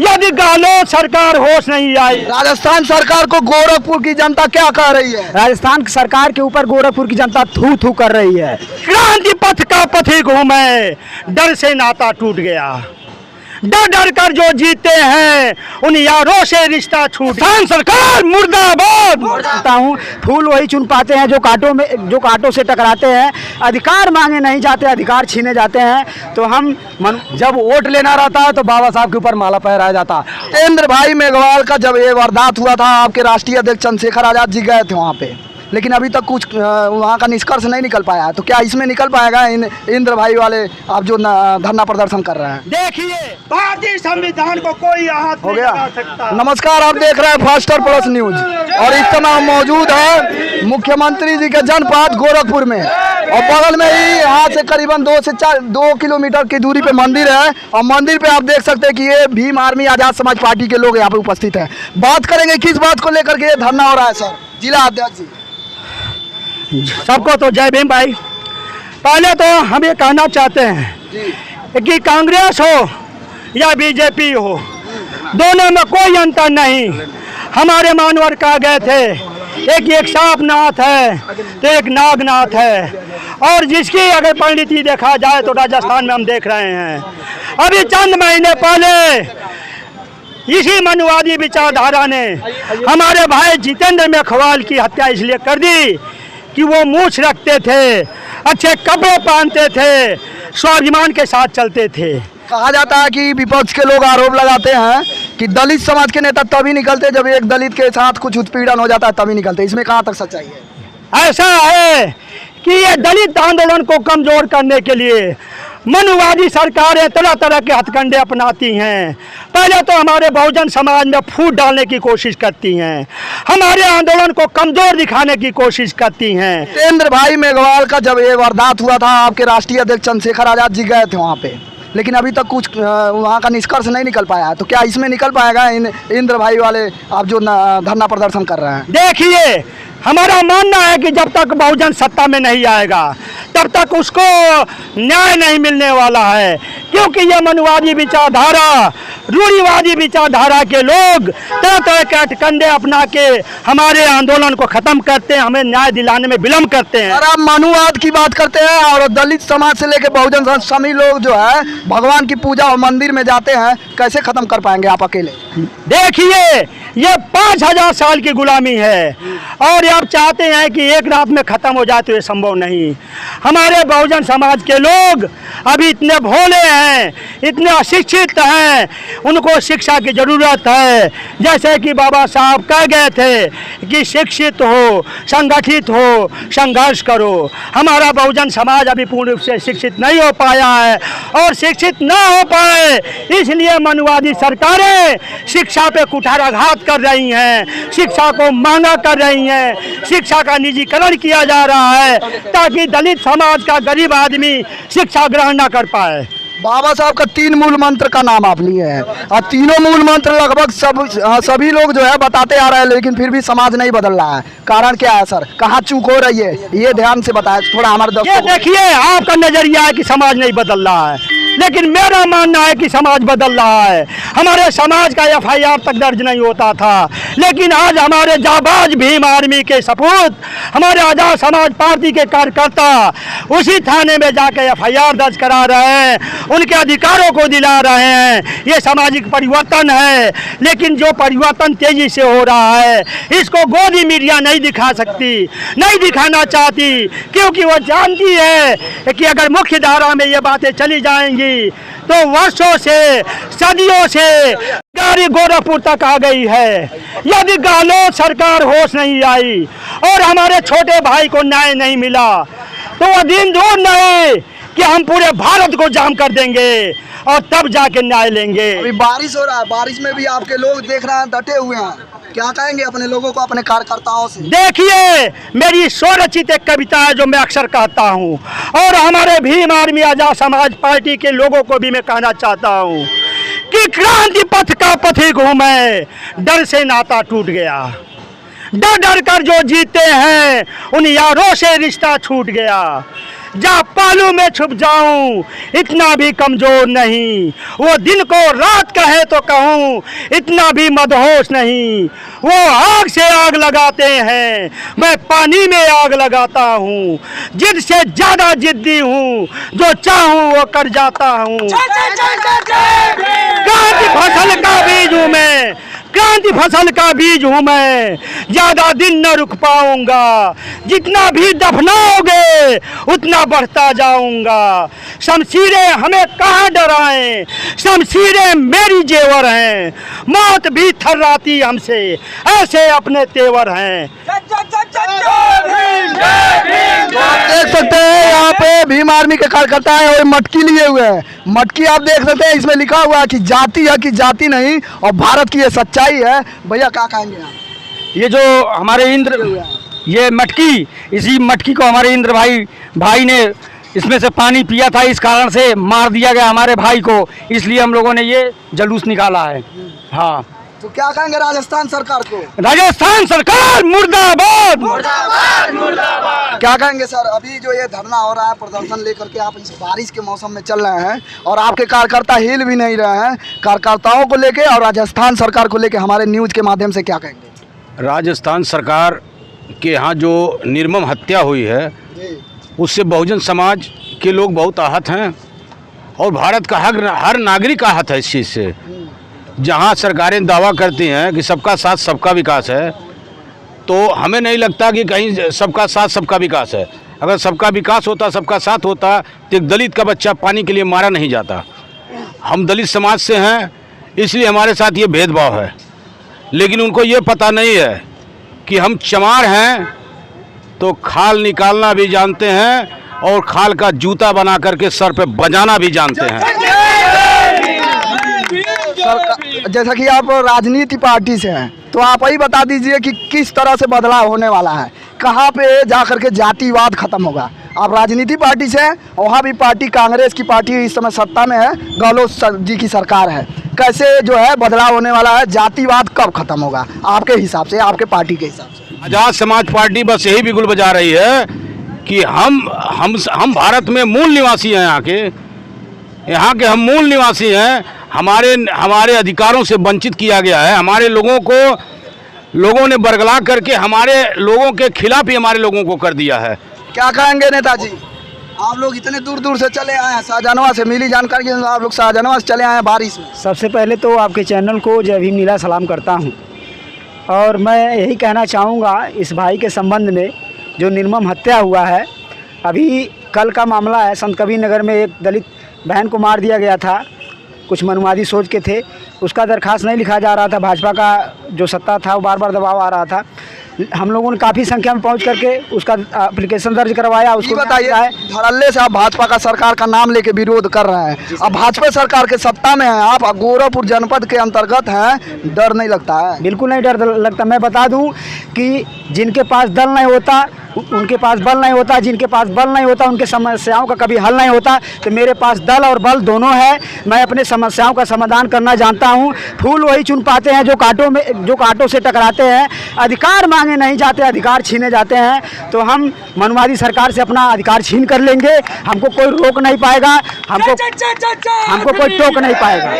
यदि गहलोत सरकार होश नहीं आई। राजस्थान सरकार को गोरखपुर की जनता क्या कह रही है? राजस्थान सरकार के ऊपर गोरखपुर की जनता थू थू कर रही है। क्रांति पथ का पथिक हूं मैं, डर से नाता टूट गया। डर डर कर जो जीते हैं उन यारों से रिश्ता छूट। सरकार मुर्दाबाद। बोलता हूँ, फूल वही चुन पाते हैं जो कांटों से टकराते हैं। अधिकार मांगे नहीं जाते, अधिकार छीने जाते हैं। तो हम जब वोट लेना रहता है तो बाबा साहब के ऊपर माला पहराया जाता। जितेंद्र भाई मेघवाल का जब ये वारदात हुआ था, आपके राष्ट्रीय अध्यक्ष चंद्रशेखर आजाद जी गए थे वहाँ पे, लेकिन अभी तक कुछ वहाँ का निष्कर्ष नहीं निकल पाया। तो क्या इसमें निकल पाएगा इंद्र भाई वाले आप जो धरना प्रदर्शन कर रहे हैं? देखिए, भारतीय संविधान को कोई हाथ हो नहीं गया। लगा सकता। नमस्कार, आप देख रहे हैं फास्टर प्लस न्यूज और इस समय हम मौजूद है मुख्यमंत्री जी के जनपद गोरखपुर में, और बगल में ही यहाँ से करीबन 2 किलोमीटर की दूरी पे मंदिर है। और मंदिर पे आप देख सकते हैं कि ये भीम आर्मी आजाद समाज पार्टी के लोग यहाँ पे उपस्थित हैं। बात करेंगे किस बात को लेकर के ये धरना हो रहा है सर? जिला अध्यक्ष जी। सबको तो जय भीम भाई। पहले तो हम ये कहना चाहते हैं कि कांग्रेस हो या बीजेपी हो, दोनों में कोई अंतर नहीं। हमारे मानवर कहा गए थे, एक सांपनाथ है तो एक नागनाथ है। और जिसकी अगर परिणति देखा जाए तो राजस्थान में हम देख रहे हैं। अभी चंद महीने पहले इसी मनुवादी विचारधारा ने हमारे भाई जितेंद्र मेघवाल की हत्या इसलिए कर दी कि वो मूछ रखते थे, अच्छे कपड़े पहनते थे, स्वाभिमान के साथ चलते थे। कहा जाता है कि विपक्ष के लोग आरोप लगाते हैं कि दलित समाज के नेता तभी निकलते जब एक दलित के साथ कुछ उत्पीड़न हो जाता है, तभी निकलते। इसमें कहाँ तक सच्चाई है? ऐसा है कि ये दलित आंदोलन को कमजोर करने के लिए मनुवादी सरकारें तरह तरह के हथकंडे अपनाती हैं। पहले तो हमारे बहुजन समाज में फूट डालने की कोशिश करती हैं, हमारे आंदोलन को कमजोर दिखाने की कोशिश करती हैं। जितेंद्र भाई मेघवाल का जब ये वारदात हुआ था, आपके राष्ट्रीय अध्यक्ष चंद्रशेखर आजाद जी गए थे वहाँ पे, लेकिन अभी तक कुछ वहाँ का निष्कर्ष नहीं निकल पाया। तो क्या इसमें निकल पाएगा इंद्र भाई वाले आप जो धरना प्रदर्शन कर रहे हैं? देखिए, हमारा मानना है कि जब तक बहुजन सत्ता में नहीं आएगा तब तक उसको न्याय नहीं मिलने वाला है, क्योंकि ये मनुवादी विचारधारा, रूढ़िवादी विचारधारा के लोग तरह तरह के हथकंडे अपना के हमारे आंदोलन को खत्म करते हैं, हमें न्याय दिलाने में विलम्ब करते हैं। और आप मनुवाद की बात करते हैं और दलित समाज से लेकर बहुजन समाज सभी लोग जो है भगवान की पूजा और मंदिर में जाते हैं, कैसे खत्म कर पाएंगे आप अकेले? देखिए, ये 5000 साल की गुलामी है और आप चाहते हैं कि एक रात में खत्म हो जाए, तो ये संभव नहीं। हमारे बहुजन समाज के लोग अभी इतने भोले हैं, इतने अशिक्षित हैं, उनको शिक्षा की ज़रूरत है। जैसे कि बाबा साहब कह गए थे कि शिक्षित हो, संगठित हो, संघर्ष करो। हमारा बहुजन समाज अभी पूर्ण रूप से शिक्षित नहीं हो पाया है, और शिक्षित ना हो पाए इसलिए मनुवादी सरकारें शिक्षा पे कुठाराघात कर रही हैं, शिक्षा को महंगा कर रही हैं, शिक्षा का निजीकरण किया जा रहा है ताकि दलित समाज का गरीब आदमी शिक्षा ग्रहण ना कर पाए। बाबा साहब का 3 मूल मंत्र का नाम आप लिए हैं, और तीनों मूल मंत्र लगभग सभी लोग जो है बताते आ रहे हैं, लेकिन फिर भी समाज नहीं बदल रहा है। कारण क्या है सर? कहाँ चूक हो रही है, ये ध्यान से बताएं थोड़ा हमारे दोस्तों। देखिए, आपका नजरिया है कि समाज नहीं बदल रहा है, लेकिन मेरा मानना है कि समाज बदल रहा है। हमारे समाज का FIR तक दर्ज नहीं होता था, लेकिन आज हमारे जाबाज भीम आर्मी के सपूत, हमारे आजाद समाज पार्टी के कार्यकर्ता उसी थाने में जाकर FIR दर्ज करा रहे हैं, उनके अधिकारों को दिला रहे हैं। ये सामाजिक परिवर्तन है, लेकिन जो परिवर्तन तेजी से हो रहा है इसको गोदी मीडिया नहीं दिखा सकती, नहीं दिखाना चाहती, क्योंकि वो जानती है कि अगर मुख्य धारा में ये बातें चली जाएंगी तो वर्षों से, सदियों से गाड़ी गोरखपुर तक आ गई है। यदि गहलोत सरकार होश नहीं आई और हमारे छोटे भाई को न्याय नहीं मिला तो वो दिन दूर नहीं कि हम पूरे भारत को जाम कर देंगे और तब जाके न्याय लेंगे। अभी बारिश हो रहा है, बारिश में भी आपके लोग देख रहे हैं डटे हुए हैं, क्या कहेंगे अपने लोगों को, अपने कार्यकर्ताओं से? देखिए, मेरी स्वरचित एक कविता है जो मैं अक्सर कहता हूँ, और हमारे भीम आर्मी आजाद समाज पार्टी के लोगों को भी मैं कहना चाहता हूँ कि क्रांति पथ का पथिक हूँ मैं, डर से नाता टूट गया। डर डर कर जो जीते हैं उन यारों से रिश्ता छूट गया। जा पालू में छुप जाऊं, इतना भी कमजोर नहीं। वो दिन को रात कहे तो कहूं, इतना भी मदहोश नहीं। वो आग से आग लगाते हैं, मैं पानी में आग लगाता हूँ। जिद से ज्यादा जिद्दी हूँ, जो चाहूँ वो कर जाता हूँ। क्रांति फसल का बीज हूँ मैं, क्रांति फसल का बीज हूँ मैं। ज्यादा दिन न रुक पाऊंगा, जितना भी दफनाओगे उतना बढ़ता जाऊंगा। शमशीरें हमें कहाँ डराएं, शमशीरें मेरी जेवर हैं। मौत भी थर्राती हमसे, ऐसे अपने तेवर हैं। तो आप देख सकते हैं यहाँ पे भीम आर्मी के कार्यकर्ता है और मटकी लिए हुए हैं। मटकी आप देख सकते हैं, इसमें लिखा हुआ है कि जाति है कि जाति नहीं, और भारत की ये सच्चाई है। भैया क्या कहेंगे आप? ये जो हमारे इंद्र, ये मटकी, इसी मटकी को हमारे इंद्र भाई ने इसमें से पानी पिया था, इस कारण से मार दिया गया हमारे भाई को, इसलिए हम लोगों ने ये जुलूस निकाला है। हाँ, तो क्या कहेंगे राजस्थान सरकार को? राजस्थान सरकार मुर्दाबाद। क्या कहेंगे सर, अभी जो ये धरना हो रहा है, प्रदर्शन लेकर के आप इस बारिश के मौसम में चल रहे हैं और आपके कार्यकर्ता हिल भी नहीं रहे हैं, कार्यकर्ताओं को लेके और राजस्थान सरकार को लेके हमारे न्यूज़ के माध्यम से क्या कहेंगे? राजस्थान सरकार के यहाँ जो निर्मम हत्या हुई है, उससे बहुजन समाज के लोग बहुत आहत हैं और भारत का हर नागरिक आहत है इस चीज़ से। जहाँ सरकारें दावा करती हैं कि सबका साथ सबका विकास है, तो हमें नहीं लगता कि कहीं सबका साथ सबका विकास है। अगर सबका विकास होता, सबका साथ होता, तो एक दलित का बच्चा पानी के लिए मारा नहीं जाता। हम दलित समाज से हैं, इसलिए हमारे साथ ये भेदभाव है। लेकिन उनको ये पता नहीं है कि हम चमार हैं तो खाल निकालना भी जानते हैं और खाल का जूता बना करके सर पे बजाना भी जानते हैं। जैसा कि आप राजनीति पार्टी से हैं, तो आप ही बता दीजिए कि किस तरह से बदलाव होने वाला है, कहाँ पे जा करके जातिवाद खत्म होगा। आप राजनीति पार्टी से हैं, वहाँ भी पार्टी कांग्रेस की पार्टी इस समय सत्ता में है, गहलोत जी की सरकार है। कैसे जो है बदलाव होने वाला है, जातिवाद कब खत्म होगा आपके हिसाब से, आपके पार्टी के हिसाब से? आजाद समाज पार्टी बस यही बिगुल बजा रही है कि हम भारत में मूल निवासी हैं, यहाँ के हम मूल निवासी हैं। हमारे अधिकारों से वंचित किया गया है। हमारे लोगों ने बरगला करके हमारे लोगों के खिलाफ ही हमारे लोगों को कर दिया है। क्या कहेंगे नेताजी, आप लोग इतने दूर दूर से चले आए हैं, शाहजहानाबाद से मिली जानकारी आप लोग शाहजहानाबाद से चले आए हैं बारिश में। सबसे पहले तो आपके चैनल को जय भीम नीला सलाम करता हूँ, और मैं यही कहना चाहूँगा इस भाई के संबंध में जो निर्मम हत्या हुआ है। अभी कल का मामला है, संत कबीर नगर में एक दलित बहन को मार दिया गया था। कुछ मनुवादी सोच के थे, उसका दरखास्त नहीं लिखा जा रहा था। भाजपा का जो सत्ता था वो बार बार दबाव आ रहा था। हम लोगों ने काफ़ी संख्या में पहुंच करके उसका एप्लीकेशन दर्ज करवाया। उसको बताइए, धड़ल्ले से आप भाजपा का सरकार का नाम लेके विरोध कर रहे हैं, अब भाजपा सरकार के सत्ता में है, आप गोरखपुर जनपद के अंतर्गत हैं, डर नहीं लगता है? बिल्कुल नहीं डर लगता। मैं बता दूं कि जिनके पास दल नहीं होता उनके पास बल नहीं होता, जिनके पास बल नहीं होता उनके समस्याओं का कभी हल नहीं होता। तो मेरे पास दल और बल दोनों है, मैं अपने समस्याओं का समाधान करना जानता हूं। फूल वही चुन पाते हैं जो कांटों से टकराते हैं। अधिकार मांगे नहीं जाते, अधिकार छीने जाते हैं। तो हम मनुवादी सरकार से अपना अधिकार छीन कर लेंगे, हमको कोई रोक नहीं पाएगा, हमको कोई टोक नहीं पाएगा।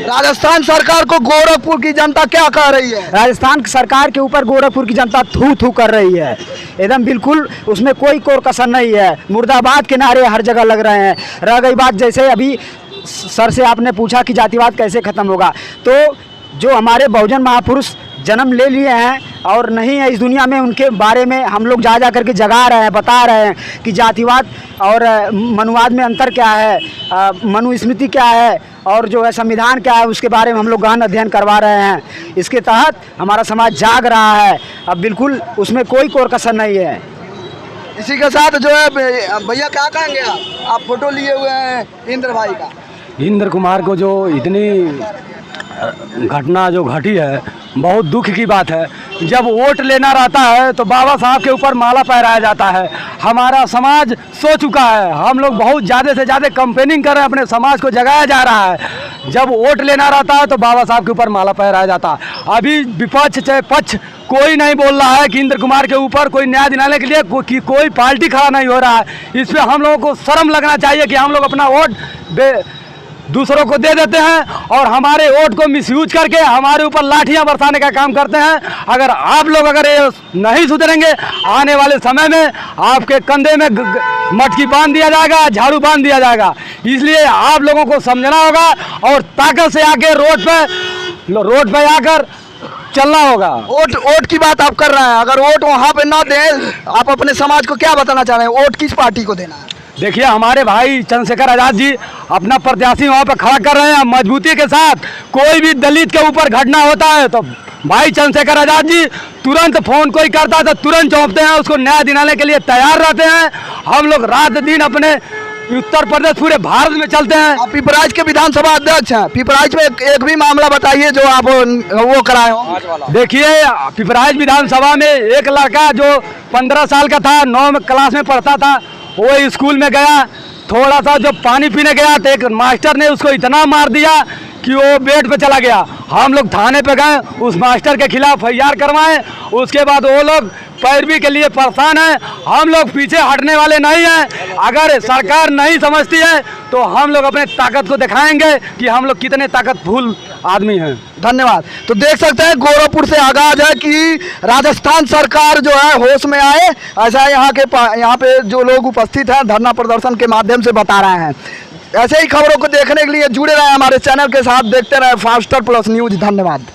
राजस्थान सरकार को गोरखपुर की जनता क्या कह रही है? राजस्थान सरकार के ऊपर गोरखपुर की जनता थू थू कर रही है, एकदम बिल्कुल, उसमें कोई कोर कसर नहीं है। मुर्दाबाद के नारे हर जगह लग रहे हैं। रह गई बात, जैसे अभी सर से आपने पूछा कि जातिवाद कैसे खत्म होगा, तो जो हमारे बहुजन महापुरुष जन्म ले लिए हैं और नहीं है इस दुनिया में, उनके बारे में हम लोग जा करके जगा रहे हैं, बता रहे हैं कि जातिवाद और मनुवाद में अंतर क्या है, मनुस्मृति क्या है और जो है संविधान क्या है, उसके बारे में हम लोग गहन अध्ययन करवा रहे हैं। इसके तहत हमारा समाज जाग रहा है, अब बिल्कुल उसमें कोई कोर कसर नहीं है। इसी के साथ जो है भैया क्या कहेंगे आप फोटो लिए हुए हैं इंद्र भाई का? इंद्र कुमार को जो इतनी घटना जो घटी है बहुत दुख की बात है। जब वोट लेना रहता है तो बाबा साहब के ऊपर माला पहराया जाता है। हमारा समाज सो चुका है, हम लोग बहुत ज़्यादा से ज़्यादा कंपेनिंग कर रहे हैं, अपने समाज को जगाया जा रहा है। जब वोट लेना रहता है तो बाबा साहब के ऊपर माला पहराया जाता है। अभी विपक्ष चाहे पक्ष कोई नहीं बोल रहा है कि इंद्र कुमार के ऊपर कोई न्याय दिलाने के लिए कोई पार्टी खड़ा नहीं हो रहा है। इस पर हम लोगों को शर्म लगना चाहिए कि हम लोग अपना वोट दूसरों को दे देते हैं और हमारे वोट को मिसयूज करके हमारे ऊपर लाठियां बरसाने का काम करते हैं। अगर आप लोग ये नहीं सुधरेंगे, आने वाले समय में आपके कंधे में मटकी बांध दिया जाएगा, झाड़ू बांध दिया जाएगा। इसलिए आप लोगों को समझना होगा और ताकत से आके रोड पे आकर चलना होगा। वोट की बात आप कर रहे हैं, अगर वोट वहाँ पे ना दें, आप अपने समाज को क्या बताना चाह रहे हैं? वोट किस पार्टी को देना है? देखिए, हमारे भाई चंद्रशेखर आज़ाद जी अपना प्रत्याशी वहाँ पर खड़ा कर रहे हैं मजबूती के साथ। कोई भी दलित के ऊपर घटना होता है तो भाई चंद्रशेखर आज़ाद जी तुरंत फोन कोई करता है तो तुरंत चौंकते हैं, उसको न्याय दिलाने के लिए तैयार रहते हैं। हम लोग रात दिन अपने उत्तर प्रदेश पूरे भारत में चलते हैं। आप पिपराइच के विधानसभा अध्यक्ष हैं, पिपराइच में एक भी मामला बताइए जो आप वो कराए हो। देखिए, पिपराइच विधानसभा में एक लड़का जो 15 साल का था, 9 क्लास में पढ़ता था, वो स्कूल में गया, थोड़ा सा जो पानी पीने गया तो एक मास्टर ने उसको इतना मार दिया कि वो बेड पे चला गया। हम लोग थाने पे गए, उस मास्टर के खिलाफ FIR करवाएं। उसके बाद वो लोग पैरवी के लिए परेशान हैं। हम लोग पीछे हटने वाले नहीं हैं। अगर सरकार नहीं समझती है तो हम लोग अपने ताकत को दिखाएंगे कि हम लोग कितने ताकतफुल आदमी हैं। धन्यवाद। तो देख सकते हैं गोरखपुर से आगाज है कि राजस्थान सरकार जो है होश में आए, ऐसा यहाँ पे जो लोग उपस्थित हैं धरना प्रदर्शन के माध्यम से बता रहे हैं। ऐसे ही खबरों को देखने के लिए जुड़े रहे हमारे चैनल के साथ, देखते रहे फास्टर प्लस न्यूज। धन्यवाद।